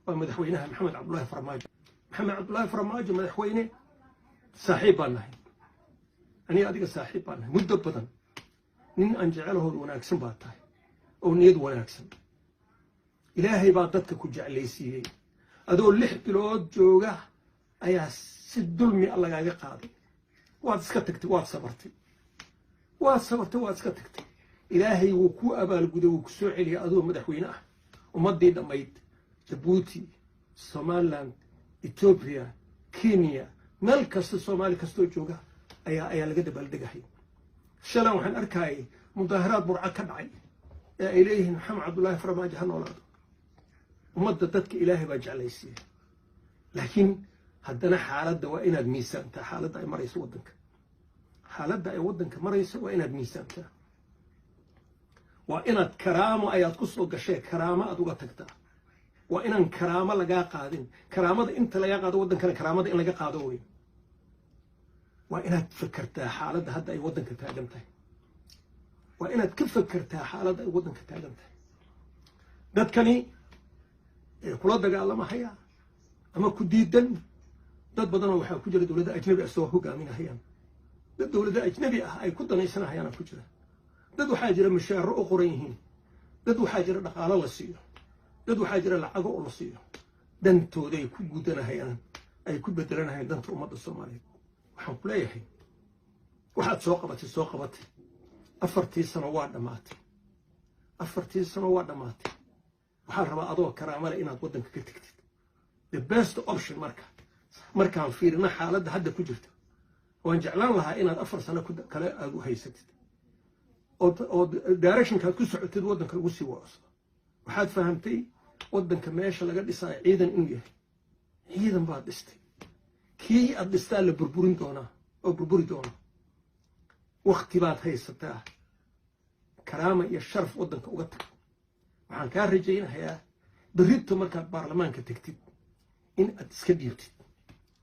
ومدحوينها محمد عبد الله فرماجة. محمد عبد الله فرماجة مدحوينه صاحب الله. أنا أديك صاحب الله مدة بدن نين أنجعله وناكسن باته أو نيد وناكسن. إلهي بعدتك كجعل سيء. أدول لح بلود جوجا أيا سدلمي الله جاي قاضي. واتسكتك واتسبرتي. واتسكتك. إلهي وكو أبا الجود وكسوع لي أدول مدحوينه ومضي دميت. جيبوتي، سوماليلاند، إثيوبيا، كينيا، مال كاست الصومالي كاستو جوجا أيا لقد بلدقهي. شلا وحن أركاي مظاهرات برعة كدعي. يا إلهي محمد عبد الله فرماجة هنولاده. ومدتك إلهي بجعل يسير. لكن هدنا حالة دوائنا بميسان تا حالة داي مريس ودنك. حالة داي ودنك مريس وإنا بميسان تا. وإنا كرامة أيات قصو قشي كرامة أدوغا تكتا. وإن كرامة لقا قادين كرامة أنت لقا قادو ودن كان كرامة إن لقا قادوين وإن تفكرتها حالة هذا أي ودن كتاجمته وإن تفكرتها حالة أي ودن كتاجمته دات كني كل ده قال ما هي أما كديدن دات بدنا وحنا كجرة دولة أجنبي أسوه قامين هيان دات دولة أجنبي أي كده نيسنا هيانا كجرة دات حاجة مشاعر أخرين دات حاجة دخل الله سير dad waxaa jira lacag oo la siiyo dantooda ay ku gudanahayaan ay ku bedelanahayaan danta ummadda Soomaaliyeed waxaan ku leeyahay waxaad soo qabatay afartii sano waa dhamaatay waxaan rabaa adoo karaamo leh inaad wadanka ka tagtid the best option markaan fiirina xaaladda hadda ku jirta waan jeclaan lahaa inaad 4 sano kale aad u haysatid oo directionka ku socotid wadanka lagu sii wado waxaad fahamtay wadanka meesha laga dhisay ciidan inuu yahay ciidan baad dhistay kii aad dhistaa la burburi doona waqti baad haysataa karaama iyo sharaf wadanka uga tag waxaan kaa rajaynayaa berrito markaad baarlamaanka tagtid in aad iska dhiibtid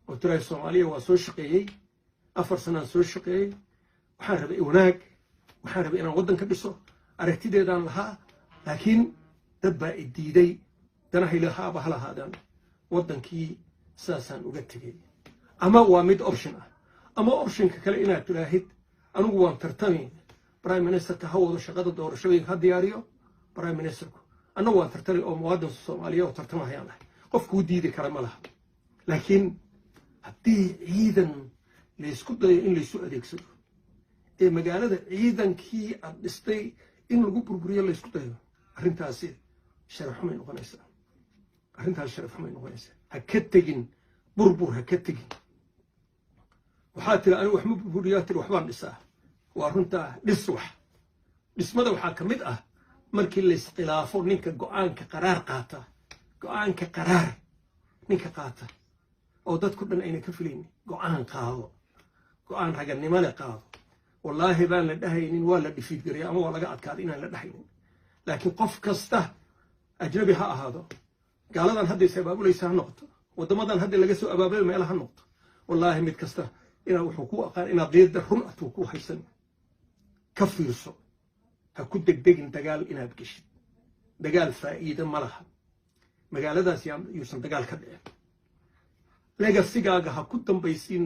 oo tiray Soomaaliya waa soo shaqeeyay 4 sano soo shaqeeyay waxaan rabay wanaag waxaan rabay inaan wadanka dhiso aragtideedaan lahaa laakiin dad baa diiday danaha ilaahaba halahaadaan wadankii saasaan uga tagay ama waa mid option ama optionka kale inaad tiraahid anigu waan tartamay prime minister ka hawada shaqada doorashooyinka ha diyaariyo prime ministerku anagu waan tartamay oo muwaadin Soomaaliya oo tartamahayaan qofku diidi kara ma laha laakiin haddii ciidan la isku dayo in la isu adeegsado ee magaalada ciidankii aad dhistay in lagu burburiyo la isku dayo arrintaasi sharaf xumay noqonaysaa ha ka tegin burbur ha ka tegin waxaa tiri anigu wax ma burburiyaa tiri waxbaan dhisaa waa runtaa dhismada waxaa ka mid markii la iskhilaafo ninka go'aanka qaraar ninka qaata oo dadku dhan ayna ka filaynin go'aan raganimo leh qaado wallaahi baan la dhahaynin waa la dhifiidgariya ama waa laga adkaaday inaan la dhahaynin laakiin qof kasta ajnabi ha ahaado gaaladan hadda sababuleysa ha noqoto wadamadan hadda laga soo abaabay meel ha noqoto wallaahi mid kasta inaa wuxuu ku aqaan inaad deedda run aad ku haysan ka fiirso ha ku degdegin dagaal inaad gashid dagaal faa'iido ma laha magaaladaas yuusan dagaal ka dhicin legasigaaga ha ku dambaysiin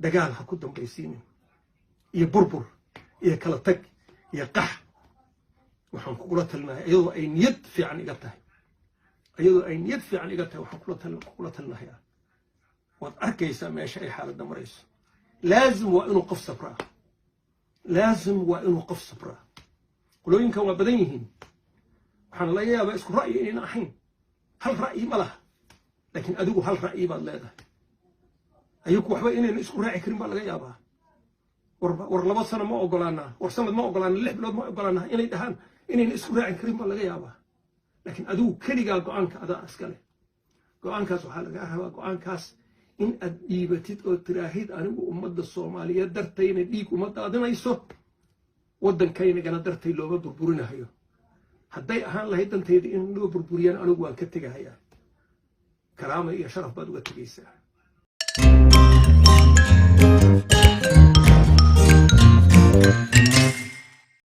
dagaal ha ku dambaysiin iyo burbur iyo kala tag iyo qax waxaan kugula talinayaa iyadoo ay niyad fiican iga tahay waxaan kugula talinayaa waad arkaysaa meesha ay xaaladda marayso laazim waa inuu qof sabraa qolooyinkan waa badan yihiin waxaana laga yaabaa isku ra'yi inayna ahayn hal ra'yi ma laha laakiin adigu hal ra'yi baad leedahay ayagu waxba inayna isku raaci karin baa laga yaabaa war 2 sano ma ogolaanaa war sanad ma ogolaanaa 6 bilood ma ogolaanaa inay dhahaan inayna isku raacin karin baa laga yaabaa laakiin adigu keligaa go'aanka adaa iska leh go'aankaas waxaa laga rabaa go'aankaas in aad dhiibatid oo tiraahid anigu ummadda Soomaaliyeed dartayna dhiig uma daadinayso waddankaynagana dartay looma burburinayo hadday ahaan lahayd dantayda in loo burburiyaan anigu waan ka tegahayaa karaama iyo sharaf baad uga tegaysaa